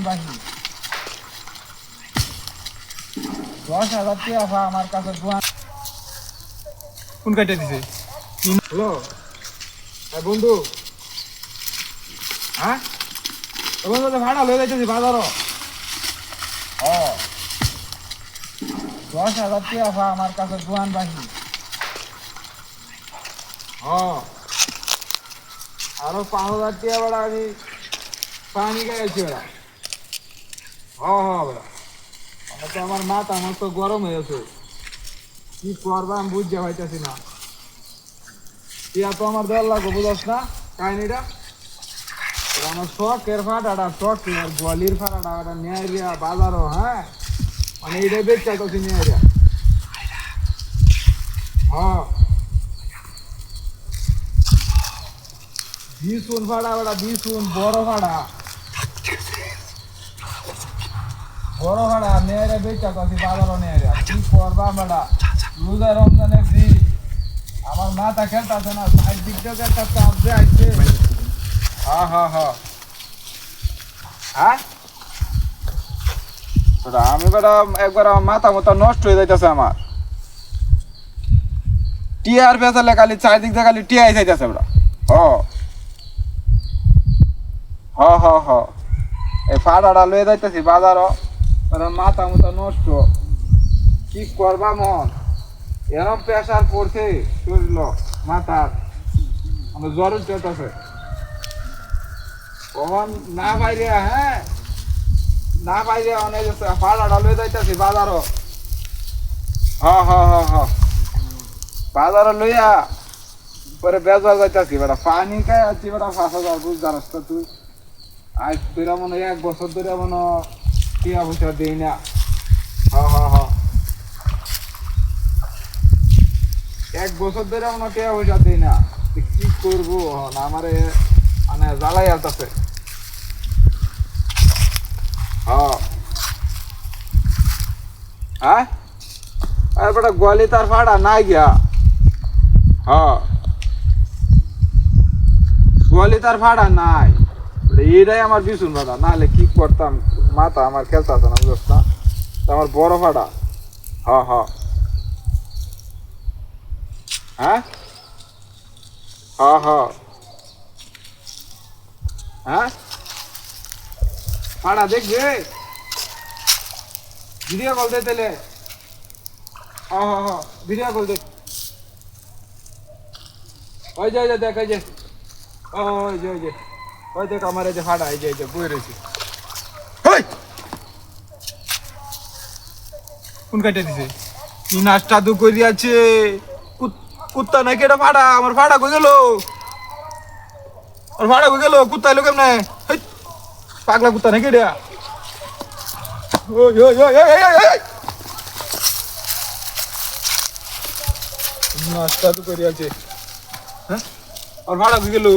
বাকি 10,000 টাকা আমার কাছে কোন কাটে দিছে? হ্যালো বন্ধু, হ্যাঁ বন্ধু ভাড়া লয়ে যাইতেছি বাজারও। 10,000 টাকা আমার কাছে দোয়ান বাকি। আরো 5,000 টাকা বেড়া আমি পানি খাইছি বেড়া। বেড়া আমার তো আমার মাথা মস্ত গরম হয়েছে, কি করবা আমি বুঝতে পাইতেছি না। টিয়া তো আমার দেওয়ার লাগবে, বুঝস না কাহিনিটা। আমার শখের ফাটাটা শখ আর গোয়ালির ফাটাটা নিয়ে রিয়া বাজারও, হ্যাঁ মানে এইটাই বেচতে চাইতেছি নিয়ে রিয়া। বিশুন ফাটা বেড়া, বিশুন বড় ফাটা নিয়ে রে বেচতে চাইতেছি বাজারও নিয়ে রিয়া। কি করবা বেড়া, রোজা রমজানের দিন আমার মাথা খেলতেছে না, সাইড দিক থেকে একটা চাপ দিয়ে আসছে। আমি বেটা একবার আমার মাথা মতো নষ্ট হয়ে যাইতেছে আমার। টিয়ার বেচালে খালি চারিদিক দিয়ে খালি টিয়াই যাইতেছে বেটা। এই ফাটাটা লয়ে যাইতেছি বাজারও, মাথা মতো নষ্ট। কি করবা মন, এরম প্রেশার পড়ছে শরীর মাথার, আমার জ্বর উঠতেছে। কখন না বাইরে, হ্যাঁ না বাইরে অনেক ফাটাটা লয়ে যাইতেছি বাজারও। বাজারে লইয়া পরে বেজার যাইতেছি বেটা, পানি খাই আছি বেটা 5,000, বুঝ জানাস তো তুই। আজ তোরা মনে হয় 1 বছর ধরে মনে টিয়া পয়সা দিই না। 1 বছর ধরে মনে টিয়া পয়সা দিই না, কি করবো আমারে মানে জ্বালাই আসতেছে। আর বেটা গোয়ালি তার ফাড়া নাই গিয়া। গোয়ালি তার ফাড়া নাই, এইটাই আমার বিছুন ফাড়া, নাহলে কি করতাম, মাথা আমার খেলতেছে না, বুঝছ না। আমার বড় ফাড়া। হ্যাঁ ফাড়া দেখবে, ভিডিও কল দে তাহলে। ভিডিও কল দে। ওই যে দেখ, ওই যে ওই দেখ আমার এই যে ফাটা, এই যে বই রয়েছে। কোন কাটে দিছে? কি নাস্তা তো করি আছে, কুত্তা নাকি এটা ফাড়া? আমার ফাড়া কই গেল? আর ফাড়া কই গেল? কুত্তা এলো কেমনে? পাগলা কুত্তা নাকি এটা? নাস্তা তো করি আছে, হ্যাঁ আর ফাড়া কই গেল?